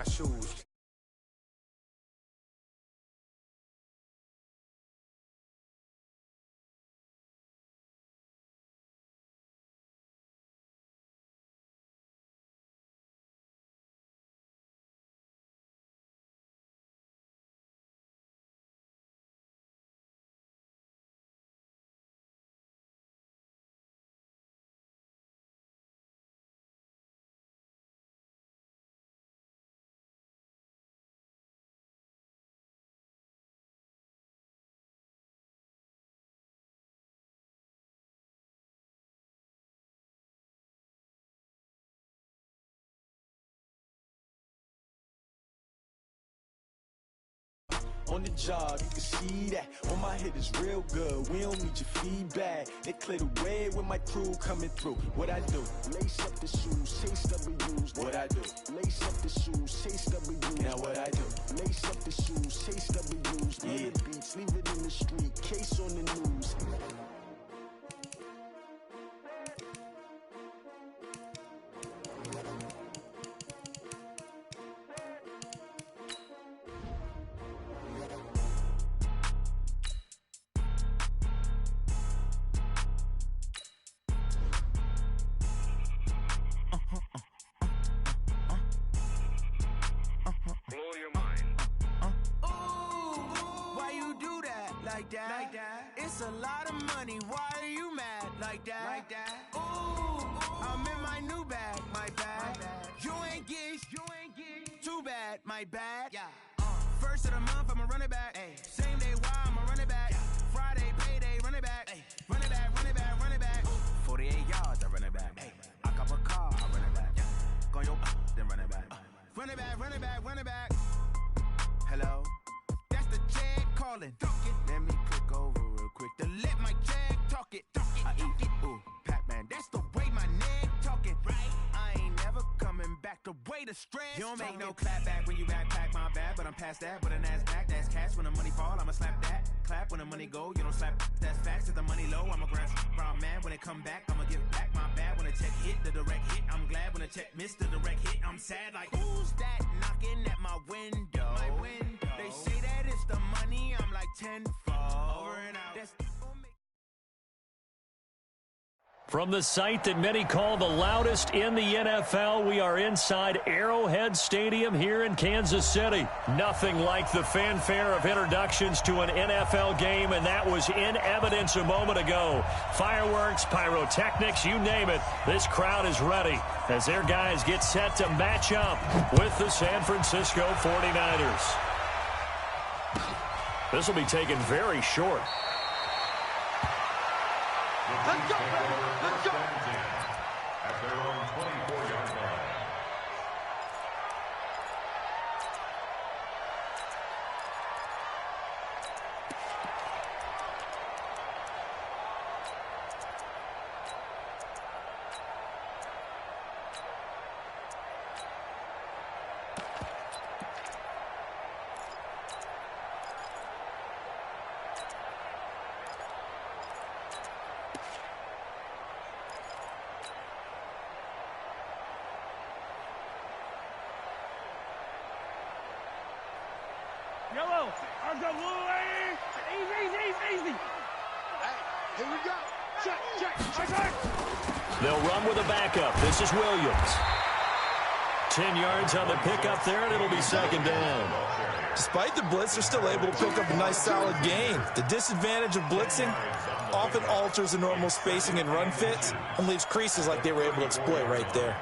shoes. On the job, you can see that. On my head is real good. We don't need your feedback. They clear the way with my crew coming through. What I do? Lace up the shoes, chase W's. What I do? Lace up the shoes, chase W's. Now what I do? Lace up the shoes, chase W's. Yeah. The beats, leave it in the street. Case on the news. Like that. It's a lot of money. Why are you mad like that? Ooh, I'm in my new bag, my bad. You ain't Gage, too bad, my bad. Yeah. First of the month, I'ma run it back. Ay. Same day, why I'ma run it back. Friday, payday, run it back. Ay. Run it back, run it back, run it back. 48 yards, I run it back. Ay. I cop a car, I run it back. Yeah. Go your then run it back. Run it back, run it back, run it back. Hello? That's the check calling. Let me click over real quick to let my check talk it. I eat it, ooh, Pac-Man. That's the way my neck talking. Right? I ain't never coming back the way the stress. You don't make no clap back when you backpack my bad, but I'm past that with a NazBs. That's cash when the money fall, I'ma slap that. Clap when the money go, you don't slap. That's facts. If the money low, I'ma grab brown man. When it come back, I'ma give back my bad. When the check hit, the direct hit. I'm glad when the check missed the direct hit. I'm sad like who's that knocking at my window? My window. They say that it's the money. I'm like tenfold. Over and out. That's from the site that many call the loudest in the NFL, we are inside Arrowhead Stadium here in Kansas City. Nothing like the fanfare of introductions to an NFL game, and that was in evidence a moment ago. Fireworks, pyrotechnics, you name it. This crowd is ready as their guys get set to match up with the San Francisco 49ers. This will be taken very short. Let's go, baby. Let's go. At their own 24-yard line. Yellow, I've got blue, easy. Hey, here we go. Check. They'll run with a backup. This is Williams. 10 yards on the pickup there, and it'll be second down. Despite the blitz, they're still able to pick up a nice, solid gain. The disadvantage of blitzing often alters the normal spacing and run fits and leaves creases like they were able to exploit right there.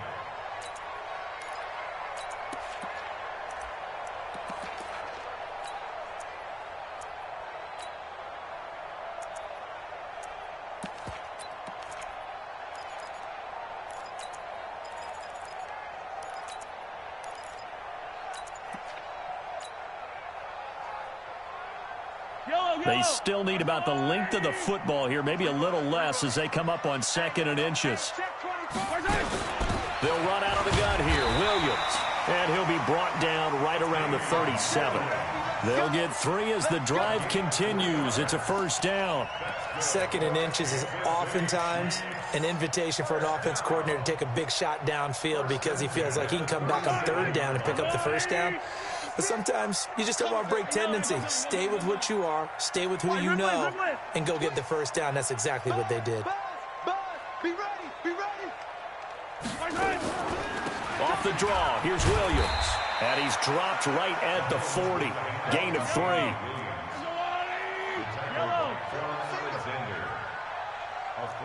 They still need about the length of the football here, maybe a little less as they come up on 2nd and inches. They'll run out of the gun here. Williams. And he'll be brought down right around the 37. They'll get 3 as the drive continues. It's a first down. 2nd and inches is oftentimes an invitation for an offense coordinator to take a big shot downfield because he feels like he can come back on 3rd down and pick up the first down. But sometimes you just don't want to break tendency. Stay with what you are, stay with who you know, and go get the first down. That's exactly what they did. Be ready, be ready. Off the draw, here's Williams. And he's dropped right at the 40. Gain of 3.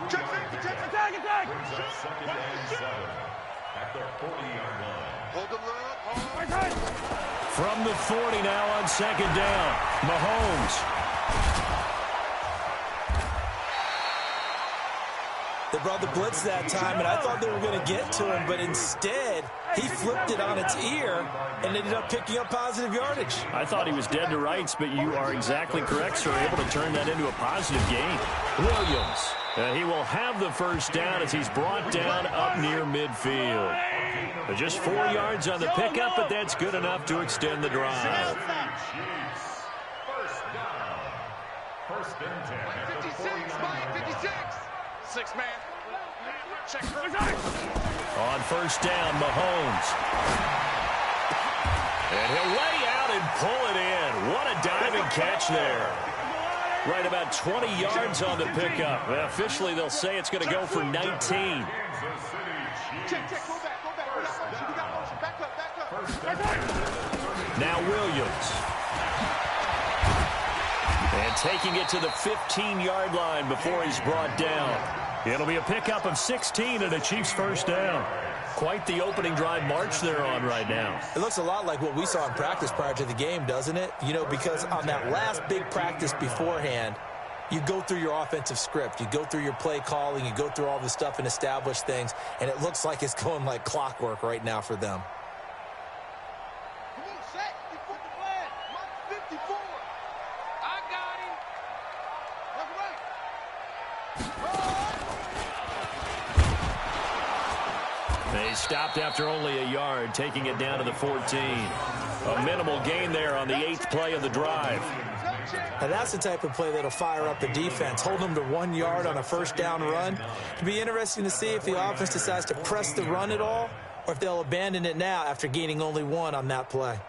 Attack! At the 40-yard line. Hold them up. From the 40 now on 2nd down. Mahomes. They brought the blitz that time, and I thought they were going to get to him, but instead, he flipped it on its ear and ended up picking up positive yardage. I thought he was dead to rights, but you are exactly correct, sir. Able to turn that into a positive gain. Williams. He will have the first down as he's brought down up near midfield. Just 4 yards on the pickup, but that's good enough to extend the drive. First down. 1st and 10 at the 49. 56. 6 man. Check. On 1st down, Mahomes. And he'll lay out and pull it in. What a diving catch there. Right about 20 yards on the pickup. Well, officially, they'll say it's going to go for 19. Check. Go back. We got motion. Back up. Now Williams. And taking it to the 15-yard line before he's brought down. It'll be a pickup of 16 and a Chiefs first down. Quite the opening drive march they're on right now. It looks a lot like what we saw in practice prior to the game, doesn't it? You know, because on that last big practice beforehand, you go through your offensive script. You go through your play calling. You go through all the stuff and establish things. And it looks like it's going like clockwork right now for them. Come on, Shaq. You put the flag. Mark 54. I got him. That's right. They stopped after only a yard, taking it down to the 14. A minimal gain there on the 8th play of the drive. Now that's the type of play that'll fire up the defense. Hold them to 1 yard on a first down run. It'll be interesting to see if the offense decides to press the run at all or if they'll abandon it now after gaining only 1 on that play.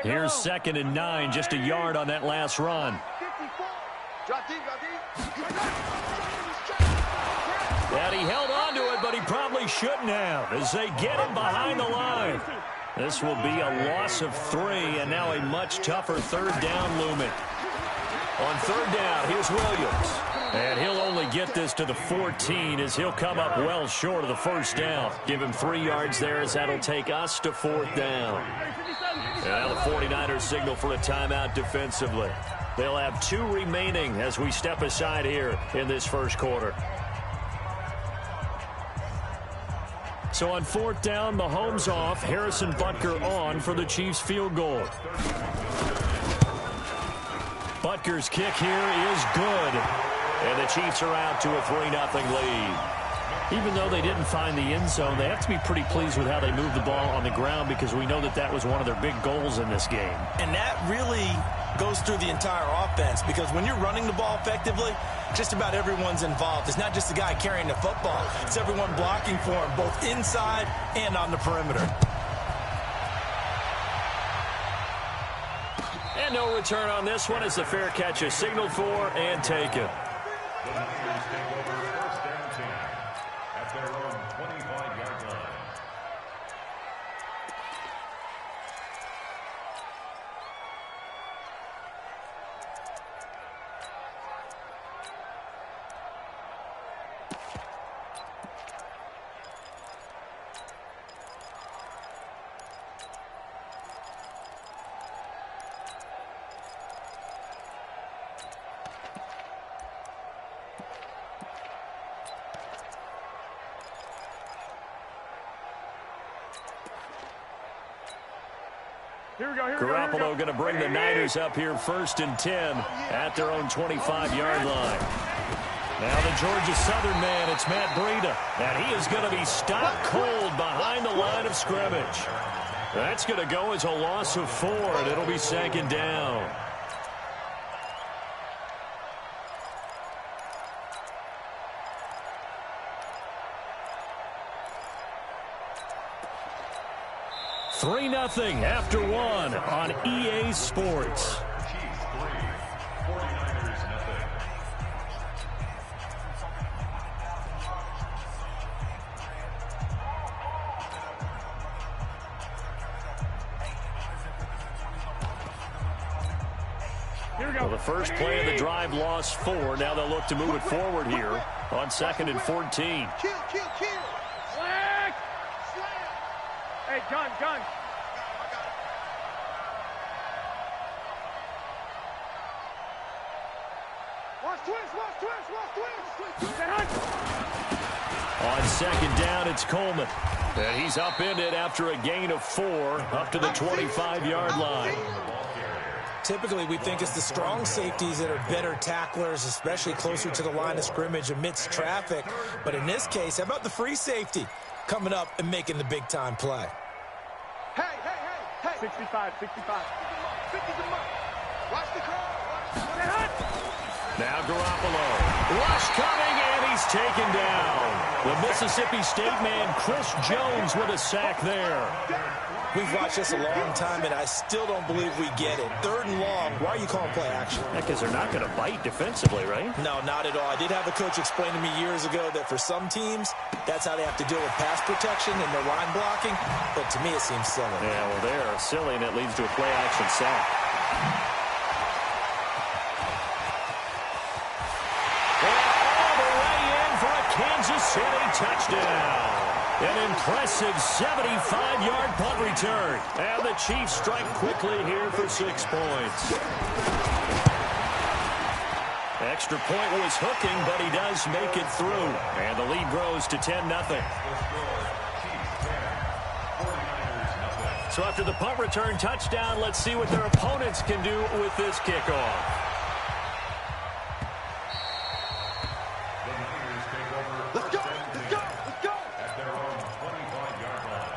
Here's 2nd and 9, just a yard on that last run. 54. Drop deep. And he held on to it, but he probably shouldn't have as they get him behind the line. This will be a loss of 3, and now a much tougher 3rd down looming. On 3rd down, here's Williams. And he'll only get this to the 14 as he'll come up well short of the first down. Give him 3 yards there as that'll take us to 4th down. And now the 49ers signal for a timeout defensively. They'll have 2 remaining as we step aside here in this first quarter. So on 4th down, Mahomes off, Harrison Butker on for the Chiefs field goal. Butker's kick here is good. And the Chiefs are out to a 3-0 lead. Even though they didn't find the end zone, they have to be pretty pleased with how they moved the ball on the ground because we know that that was one of their big goals in this game. And that really goes through the entire offense because when you're running the ball effectively, just about everyone's involved. It's not just the guy carrying the football. It's everyone blocking for him, both inside and on the perimeter. And no return on this one as the fair catch is signaled for and taken. The Niners take over 1st and 10 at their own 25-yard line. Garoppolo going to bring the Niners up here 1st and 10 at their own 25-yard line. Now the Georgia Southern man, it's Matt Breida. And he is going to be stopped cold behind the line of scrimmage. That's going to go as a loss of 4, and it'll be second down. Three 0 after 1 on EA Sports. Chiefs 3, 49ers 0. Here we go. Well, the first play of the drive lost 4. Now they'll look to move it forward here on 2nd and 14. Kill, kill, kill. Slack. Hey, gun. Watch twist. On 2nd down, it's Coleman. And he's upended after a gain of 4 up to the 25-yard line. Typically, we think it's the strong safeties that are better tacklers, especially closer to the line of scrimmage amidst traffic. But in this case, how about the free safety coming up and making the big-time play? Hey. 65. 50 the mark. Watch the crowd. Now Garoppolo. Rush coming, and he's taken down. The Mississippi State man, Chris Jones, with a sack there. We've watched this a long time, and I still don't believe we get it. 3rd and long. Why are you calling play action? Because they're not going to bite defensively, right? No, not at all. I did have a coach explain to me years ago that for some teams, that's how they have to deal with pass protection and their line blocking. But to me, it seems silly. Yeah, well, they're silly, and it leads to a play-action sack. All the way in for a Kansas City touchdown. An impressive 75-yard punt return. And the Chiefs strike quickly here for 6 points. Extra point was hooking, but he does make it through. And the lead grows to 10-0. So after the punt return touchdown, let's see what their opponents can do with this kickoff. Let's go. At their own 25-yard line.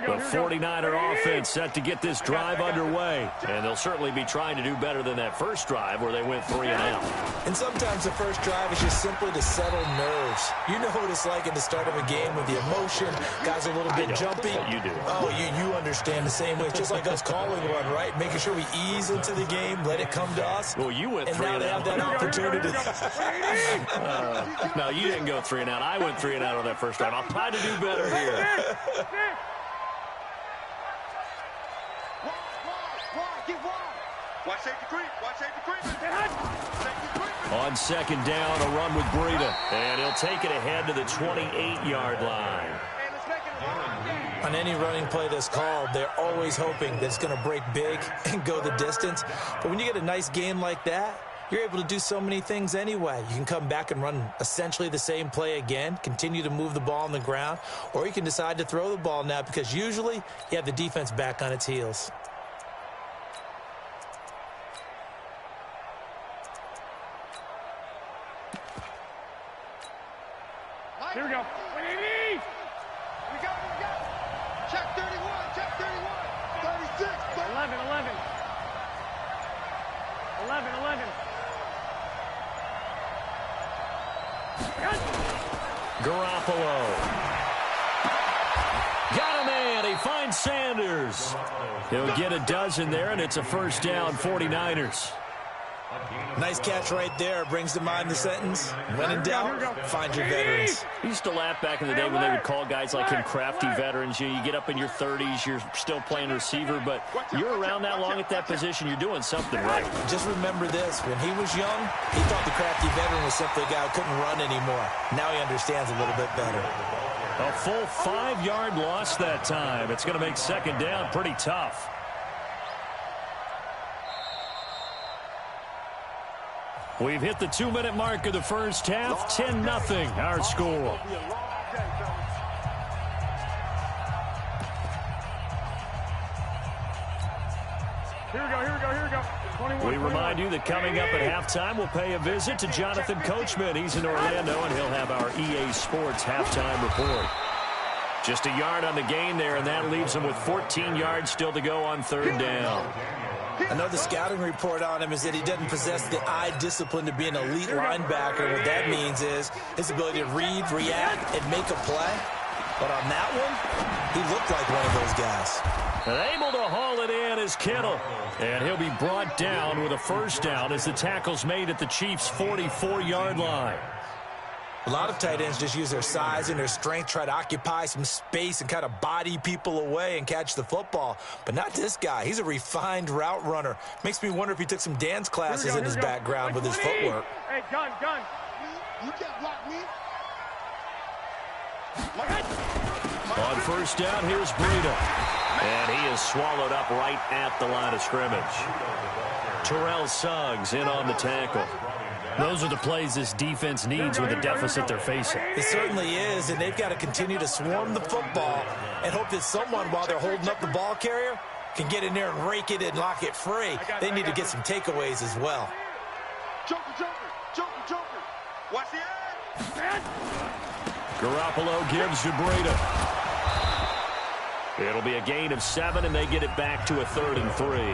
The 49er offense set to get this drive underway. And they'll certainly be trying to do better than that first drive where they went 3 and out. And sometimes the first drive is just simply to settle nerves. You know what it's like at the start of a game with the emotion. Guys are a little bit jumpy. You do. Oh, you understand the same way. It's just like us calling one, right? Making sure we ease into the game, let it come to us. Well, you went 3 and and now they out. have that opportunity. No, you didn't go 3 and out. I went 3 and out on that first drive. I'll try to do better here. Watch safety creep. On 2nd down, a run with Breida. And he'll take it ahead to the 28-yard line. On any running play that's called, they're always hoping that it's going to break big and go the distance. But when you get a nice game like that, you're able to do so many things anyway. You can come back and run essentially the same play again, continue to move the ball on the ground, or you can decide to throw the ball now because usually you have the defense back on its heels. Here we go. We got it. Check 31. 36. 11. Garoppolo. Got him in. He finds Sanders. He'll get a dozen there, and it's a first down, 49ers. Nice catch right there. Brings to mind the sentence, when in doubt, find your veterans. I used to laugh back in the day when they would call guys like him crafty veterans. You get up in your 30s, you're still playing receiver, but you're around that long at that position, you're doing something right. Just remember this. When he was young, he thought the crafty veteran was simply a guy who couldn't run anymore. Now he understands a little bit better. A full 5-yard loss that time. It's going to make 2nd down pretty tough. We've hit the 2-minute mark of the first half. 10-0 our score. Here we go, here we go, here we go. 21, We remind you that coming up at halftime, we'll pay a visit to Jonathan Coachman. He's in Orlando, and he'll have our EA Sports halftime report. Just a yard on the gain there, and that leaves him with 14 yards still to go on third down. I know the scouting report on him is that he doesn't possess the eye discipline to be an elite linebacker. What that means is his ability to read, react, and make a play. But on that one, he looked like one of those guys. And able to haul it in is Kittle. And he'll be brought down with a first down as the tackle's made at the Chiefs' 44-yard line. A lot of tight ends just use their size and their strength, try to occupy some space and kind of body people away and catch the football. But not this guy. He's a refined route runner. Makes me wonder if he took some dance classes in his background with his footwork. Hey, gun. You can't block me. On first down, here's Breida. And he is swallowed up right at the line of scrimmage. Terrell Suggs in on the tackle. Those are the plays this defense needs with the deficit they're facing. It certainly is, and they've got to continue to swarm the football and hope that someone, while they're holding up the ball carrier, can get in there and rake it and lock it free. They need to get some takeaways as well. Joker. Watch the eye. Garoppolo gives to Breida. It'll be a gain of 7, and they get it back to a 3rd and 3.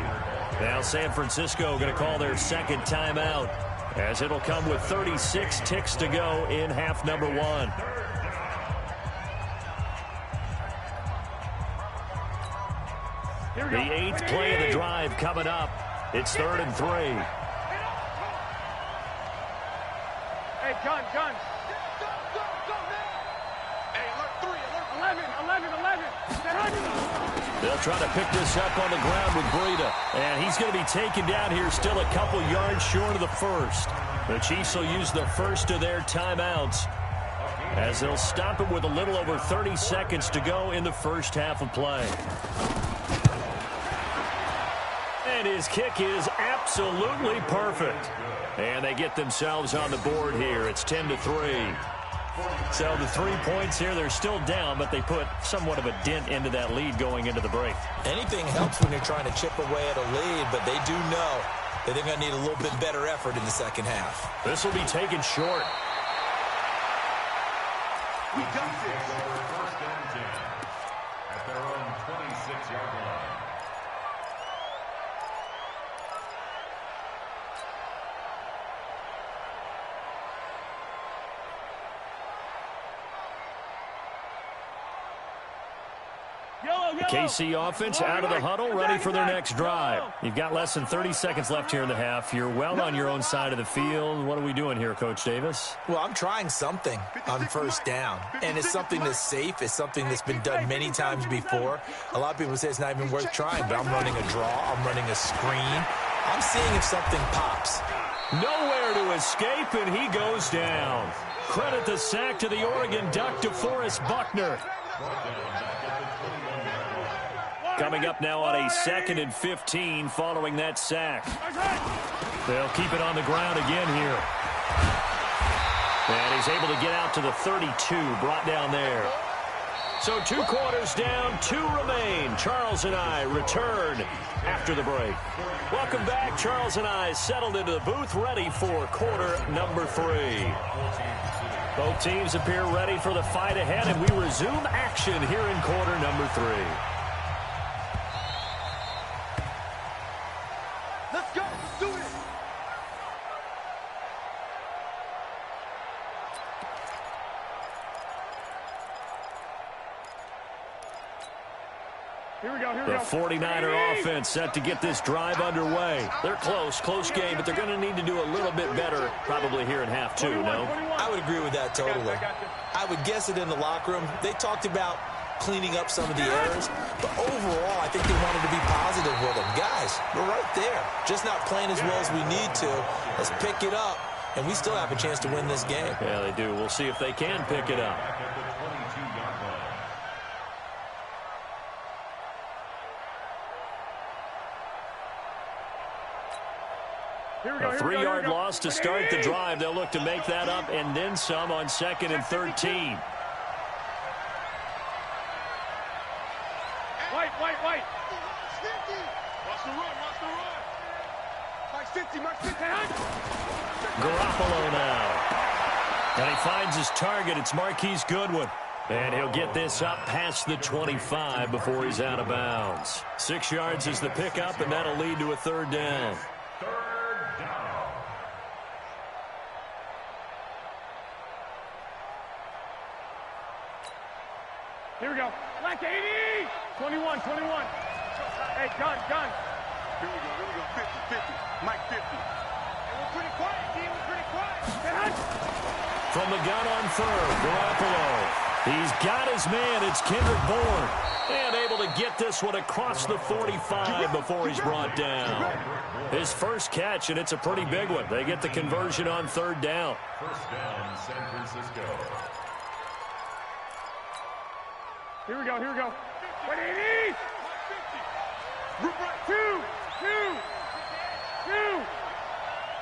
Now San Francisco going to call their second timeout, as it'll come with 36 ticks to go in half number 1. The 8th play of the drive coming up. It's 3rd and 3. Hey, gun. Go, man. Hey, alert 3, 11. They'll try to pick this up on the ground with Breida. And he's going to be taken down here still a couple yards short of the first. The Chiefs will use the first of their timeouts, as they'll stop it with a little over 30 seconds to go in the first half of play. And his kick is absolutely perfect. And they get themselves on the board here. It's 10-3. So the 3 points here, they're still down, but they put somewhat of a dent into that lead going into the break. Anything helps when you're trying to chip away at a lead, but they do know that they're going to need a little bit better effort in the second half. This will be taken short. We got this. First and 10 at their own 26-yard line. KC offense out of the huddle, ready for their next drive. You've got less than 30 seconds left here in the half. You're well on your own side of the field. What are we doing here, Coach Davis? Well, I'm trying something on first down, and it's something that's safe. It's something that's been done many times before. A lot of people say it's not even worth trying, but I'm running a draw. I'm running a screen. I'm seeing if something pops. Nowhere to escape, and he goes down. Credit the sack to the Oregon Duck, DeForest Buckner. Coming up now on a 2nd and 15 following that sack. They'll keep it on the ground again here. And he's able to get out to the 32, brought down there. So 2 quarters down, 2 remain. Charles and I return after the break. Welcome back. Charles and I settled into the booth, ready for quarter number 3. Both teams appear ready for the fight ahead, and we resume action here in quarter number 3. Let's go. Let's do this. Here we go. The 49er offense set to get this drive underway. They're close game, but they're going to need to do a little bit better probably here in half 2, no? I would agree with that totally. I would guess it in the locker room. They talked about cleaning up some of the errors, but overall, I think they wanted to be positive with them. Guys, we're right there. Just not playing as well as we need to. Let's pick it up, and we still have a chance to win this game. Yeah, they do. We'll see if they can pick it up. A 3-yard loss to start the drive. They'll look to make that up and then some on 2nd and 13. White. Watch the run. Garoppolo now. And he finds his target. It's Marquise Goodwin. And he'll get this up past the 25 before he's out of bounds. 6 yards is the pickup, and that'll lead to a third down. Third down. Here we go. Black 80. 21. Hey, gun. Here we go. 50. Mike 50. And we're pretty quiet, D. We're pretty quiet. From the gun on third, Garoppolo. He's got his man. It's Kendrick Bourne. And able to get this one across the 45 before he's brought down. His first catch, and it's a pretty big one. They get the conversion on third down. First down, San Francisco. Here we go. 180. 2.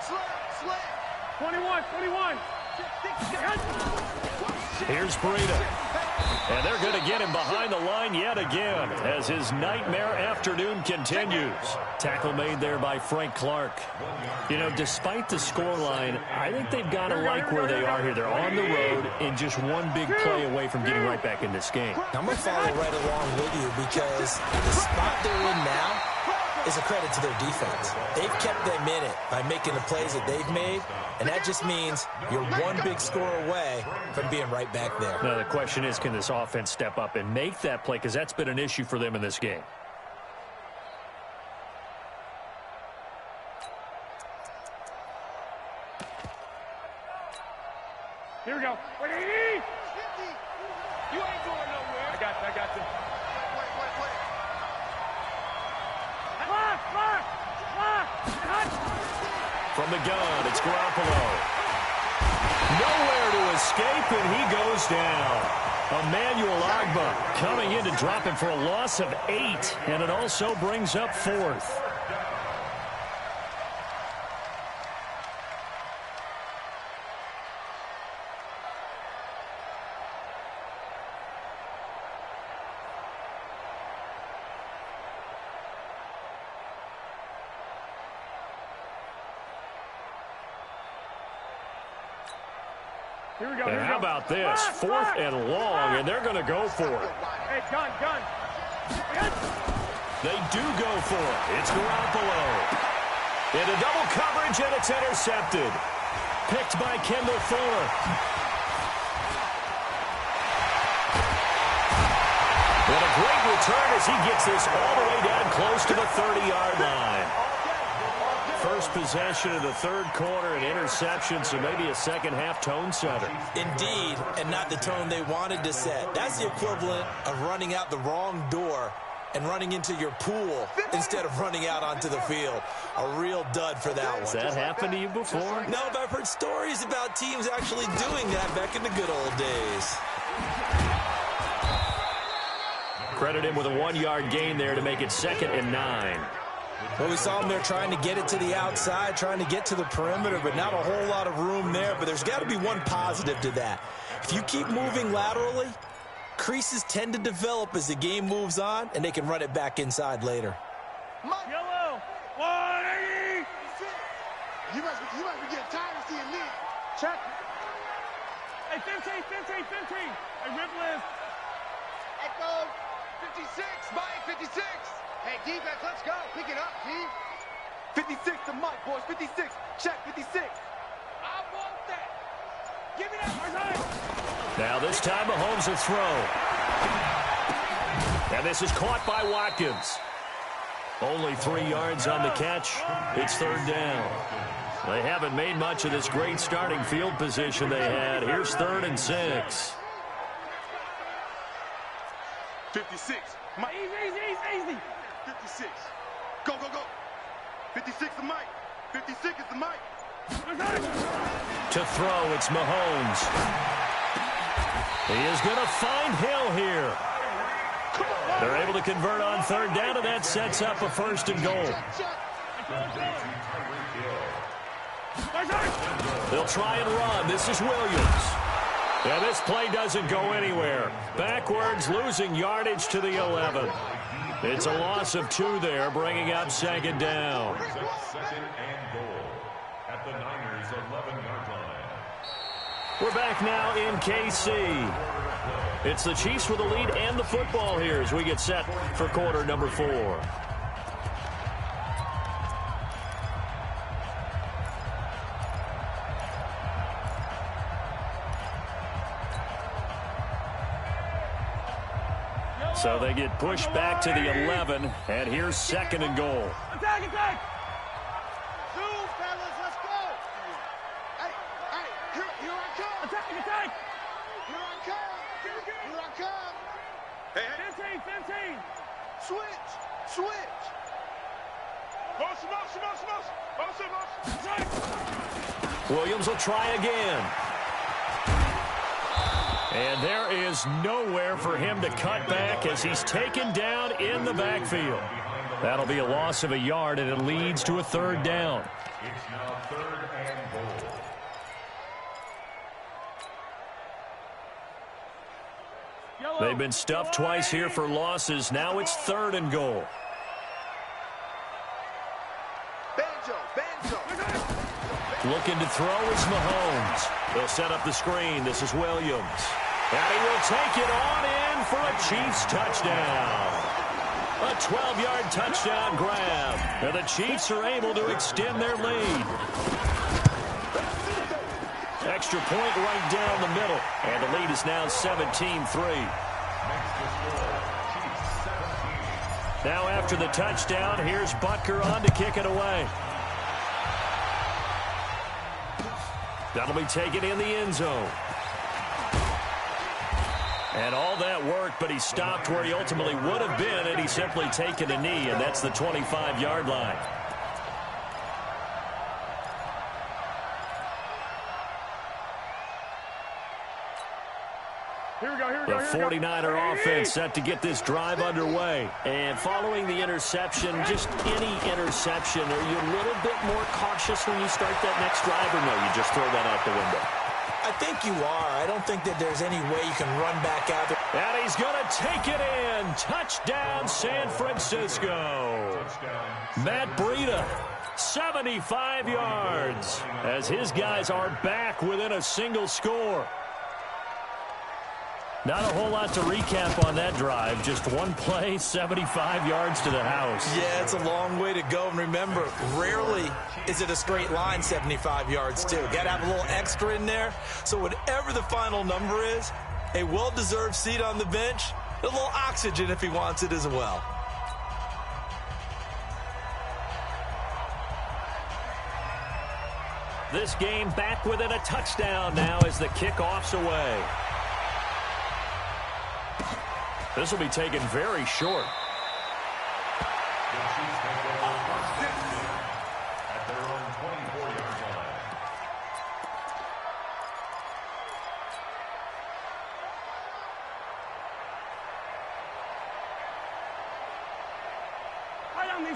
Slap. 21. Here's Breida. And they're going to get him behind the line yet again as his nightmare afternoon continues. Tackle made there by Frank Clark. You know, despite the scoreline, I think they've got to like where they are here. They're on the road and just one big play away from getting right back in this game. I'm going to follow right along with you because the spot they're in now is a credit to their defense. They've kept them in it by making the plays that they've made, and that just means you're one big score away from being right back there. Now, the question is, can this offense step up and make that play? Because that's been an issue for them in this game. Here we go. 180. You ain't going nowhere. I got you. Wait. Lock. From the gun, it's Garoppolo. Nowhere to escape, and he goes down. Emmanuel Ogbah coming in to drop him for a loss of 8, and it also brings up 4th. And how about this? 4th and long, and they're going to go for it. Hey, gun. They do go for it. It's Garoppolo. Into double coverage, and it's intercepted. Picked by Kendall Fuller. And a great return as he gets this all the way down close to the 30-yard line. First possession of the third quarter, an interception, so maybe a second-half tone setter. Indeed, and not the tone they wanted to set. That's the equivalent of running out the wrong door and running into your pool instead of running out onto the field. A real dud for that one. Has that happened to you before? No, but I've heard stories about teams actually doing that back in the good old days. Credit him with a 1-yard gain there to make it 2nd and 9. Well, we saw them there trying to get it to the outside, trying to get to the perimeter, but not a whole lot of room there. But there's got to be one positive to that. If you keep moving laterally, creases tend to develop as the game moves on, and they can run it back inside later. Yellow. 180. You must be getting tired of seeing me. Check. Hey, 15. Hey, rip lift. Echo. 56. Mike, 56. Hey, defense, let's go. Pick it up, team. 56 to Mike, boys. 56. Check, 56. I want that. Give me that. Now this time Mahomes will throw. And this is caught by Watkins. Only 3 yards on the catch. It's 3rd down. They haven't made much of this great starting field position they had. Here's 3rd and 6. 56. Mike. Easy. 56. Go. 56 to Mike. 56 is the Mike. To throw, it's Mahomes. He is going to find Hill here. They're able to convert on 3rd down, and that sets up a 1st and goal. They'll try and run. This is Williams. Yeah, this play doesn't go anywhere. Backwards, losing yardage to the 11. It's a loss of 2 there, bringing up second down. Second and goal at the Niners' 11-yard line. We're back now in KC. It's the Chiefs with the lead and the football here as we get set for quarter number 4. So they get pushed back to the 11, and here's second and goal. Attack, attack! Zoom, fellas, let's go! Hey, here I come! Attack, attack! Here I come! Here I come! Hey, 15. switch! Motion! Williams will try again. And there is nowhere for him to cut back as he's taken down in the backfield. That'll be a loss of a yard, and it leads to a third down. It's now third and goal. They've been stuffed twice here for losses. Now it's third and goal. Banjo! Looking to throw is Mahomes. They'll set up the screen. This is Williams. And he will take it on in for a Chiefs touchdown. A 12-yard touchdown grab. And the Chiefs are able to extend their lead. Extra point right down the middle. And the lead is now 17-3. Now after the touchdown, here's Butker on to kick it away. That'll be taken in the end zone. And all that work, but he stopped where he ultimately would have been, and he's simply taken a knee, and that's the 25-yard line. The 49er offense set to get this drive underway. And following the interception, just any interception, are you a little bit more cautious when you start that next drive, or no, you just throw that out the window? I think you are. I don't think that there's any way you can run back out there. And he's going to take it in. Touchdown, San Francisco. Matt Breida, 75 yards, as his guys are back within a single score. Not a whole lot to recap on that drive. Just one play, 75 yards to the house. Yeah, it's a long way to go. And remember, rarely is it a straight line 75 yards, too. Got to have a little extra in there. So whatever the final number is, a well-deserved seat on the bench, a little oxygen if he wants it as well. This game back within a touchdown now as the kickoff's away. This will be taken very short. At their own 24-yard line.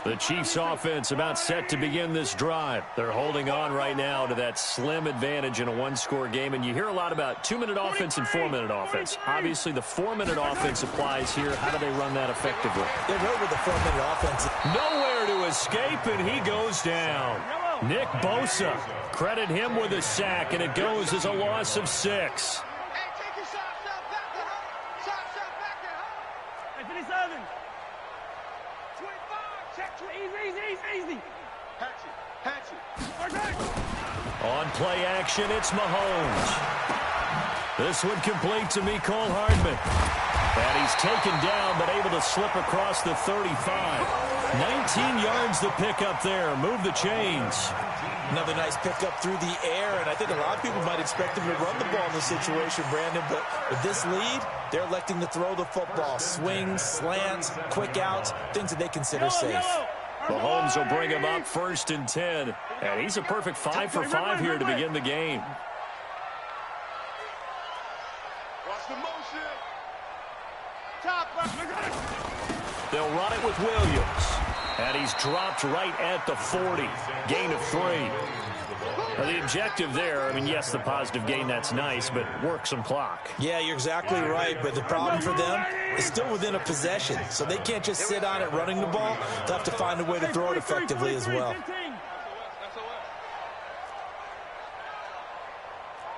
The Chiefs offense about set to begin this drive. They're holding on right now to that slim advantage in a one-score game. And you hear a lot about 2-minute offense and 4-minute offense. Obviously, the 4-minute offense applies here. How do they run that effectively? They're right with the 4-minute offense. Nowhere to escape, and he goes down. Nick Bosa, credit him with a sack, and it goes as a loss of 6. Hey, take your shot back there, huh? Shot back there, huh? Hey, 57. 25. Check. Easy. Hatchet. On play action, it's Mahomes. This one complete to Mecole Hardman. And he's taken down, but able to slip across the 35. 19 yards to pick up there. Move the chains. Another nice pickup through the air, and I think a lot of people might expect him to run the ball in this situation, Brandon, but with this lead, they're electing to throw the football. Swings, slants, quick outs, things that they consider safe. Mahomes will bring him up 1st and 10, and he's a perfect 5 for 5 here to begin the game. Watch the motion. Top. They'll run it with Williams. And he's dropped right at the 40. Gain of 3. Now, the objective there, I mean, yes, the positive gain, that's nice, but work some clock. Yeah, you're exactly right, but the problem for them is still within a possession, so they can't just sit on it running the ball. They'll have to find a way to throw it effectively as well.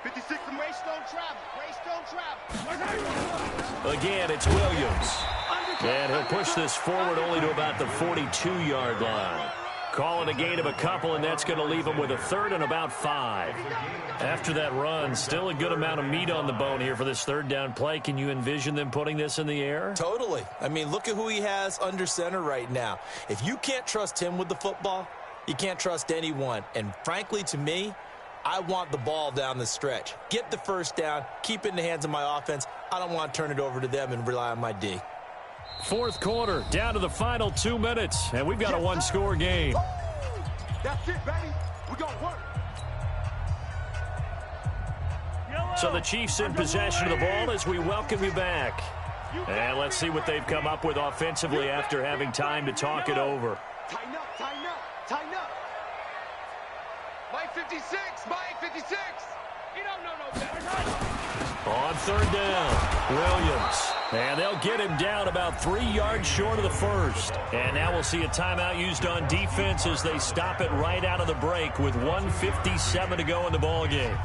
56 and race don't travel. Race don't travel. Again, it's Williams. And he'll push this forward only to about the 42-yard line. Call it a gain of a couple, and that's going to leave him with a third and about 5. After that run, still a good amount of meat on the bone here for this third down play. Can you envision them putting this in the air? Totally. I mean, look at who he has under center right now. If you can't trust him with the football, you can't trust anyone. And frankly, to me, I want the ball down the stretch. Get the first down, keep it in the hands of my offense. I don't want to turn it over to them and rely on my D. Fourth quarter, down to the final 2 minutes, and we've got a one-score game. That's it, baby. We're going to work. So the Chiefs in possession of the ball as we welcome you back. And let's see what they've come up with offensively after having time to talk it over. Tighten up, tighten up, tighten up. Mike 56, Mike 56. You don't know no better. On third down, Williams. And they'll get him down about 3 yards short of the first. And now we'll see a timeout used on defense as they stop it right out of the break with 1:57 to go in the ballgame.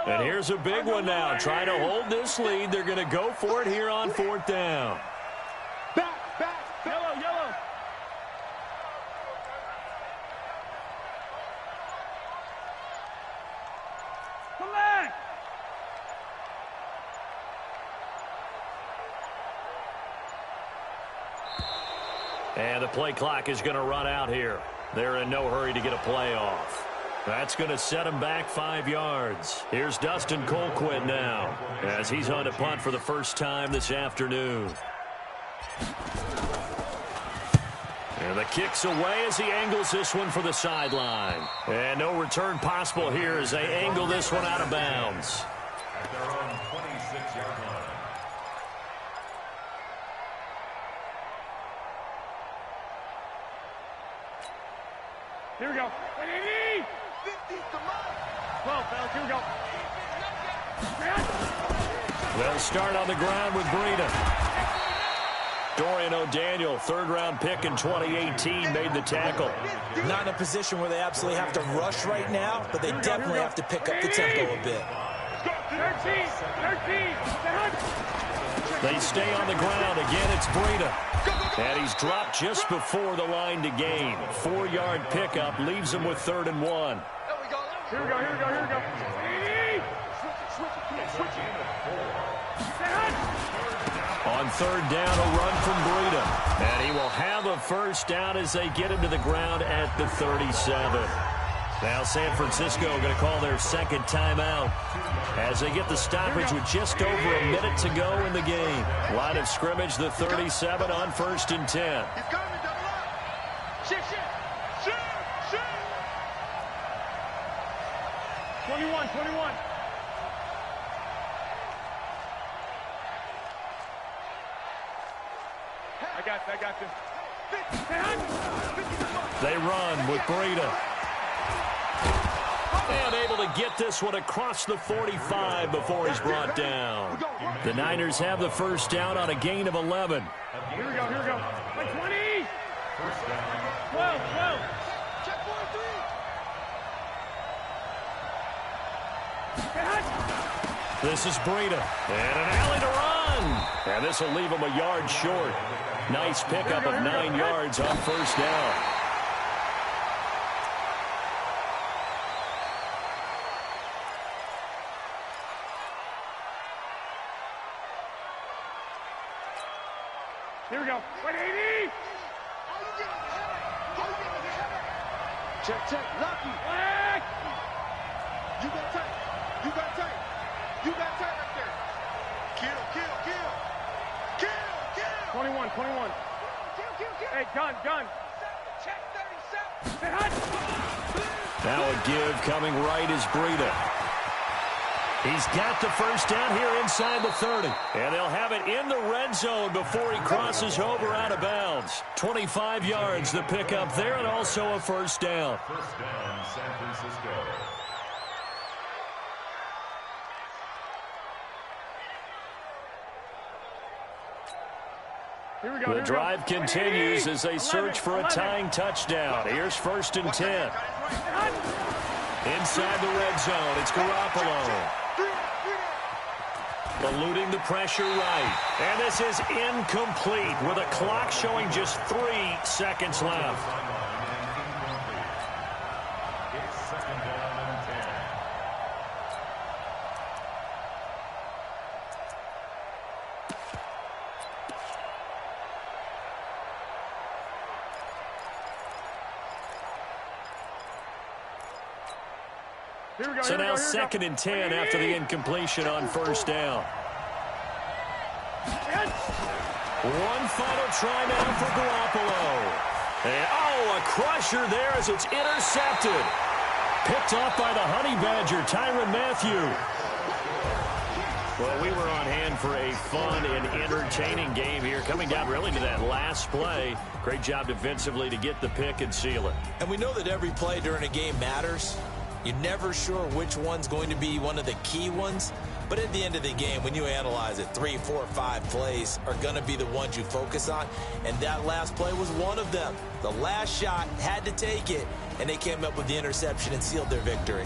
And here's a big one now. Trying to hold this lead. They're going to go for it here on fourth down. Back, back, Yellow, yellow. Come back. And the play clock is going to run out here. They're in no hurry to get a play off. That's going to set him back 5 yards. Here's Dustin Colquitt now as he's on to punt for the first time this afternoon. And the kick's away as he angles this one for the sideline. And no return possible here as they angle this one out of bounds. At their own 26-yard line. Here we go. 12, fellas. Here we go. They'll start on the ground with Breida. Dorian O'Daniel, third-round pick in 2018, made the tackle. Not in a position where they absolutely have to rush right now, but they definitely have to pick up the tempo a bit. 13. They stay on the ground. Again, it's Breida. And he's dropped just before the line to gain. 4-yard pickup leaves him with 3rd and 1. Here we go. On third down, a run from Breida. And he will have a first down as they get him to the ground at the 37. Now San Francisco going to call their second timeout as they get the stoppage with just over a minute to go in the game. Line of scrimmage, the 37 on 1st and 10. He's coming, double up. Shoot. 21. I got this. They run with Breida. And able to get this one across the 45 before he's brought down. The Niners have the first down on a gain of 11. Here we go. Like 20. 12. Check 43. This is Breida. And an alley to run. And this will leave him a yard short. Nice pickup of 9 yards on first down. Here we go. 180. Check. Lucky. Black. You got tight right there. Kill. 21. 21. Hey, gun. Check 37. Hey, hot. Now a give coming right is Breida. He's got the first down here inside the 30. And they'll have it in the red zone before he crosses over out of bounds. 25 yards the pickup there, and also a first down. First down, San Francisco. The drive continues as they search for a tying touchdown. Here's 1st and 10. Inside the red zone, it's Garoppolo. Eluding the pressure right. And this is incomplete with a clock showing just 3 seconds left. It's 2nd down and 10. So now 2nd and 10 after the incompletion on first down. One final try now for Garoppolo. And, a crusher there as it's intercepted. Picked off by the Honey Badger, Tyrann Mathieu. Well, we were on hand for a fun and entertaining game here, coming down really to that last play. Great job defensively to get the pick and seal it. And we know that every play during a game matters. You're never sure which one's going to be one of the key ones. But at the end of the game, when you analyze it, 3, 4, 5 plays are going to be the ones you focus on. And that last play was one of them. The last shot had to take it, and they came up with the interception and sealed their victory.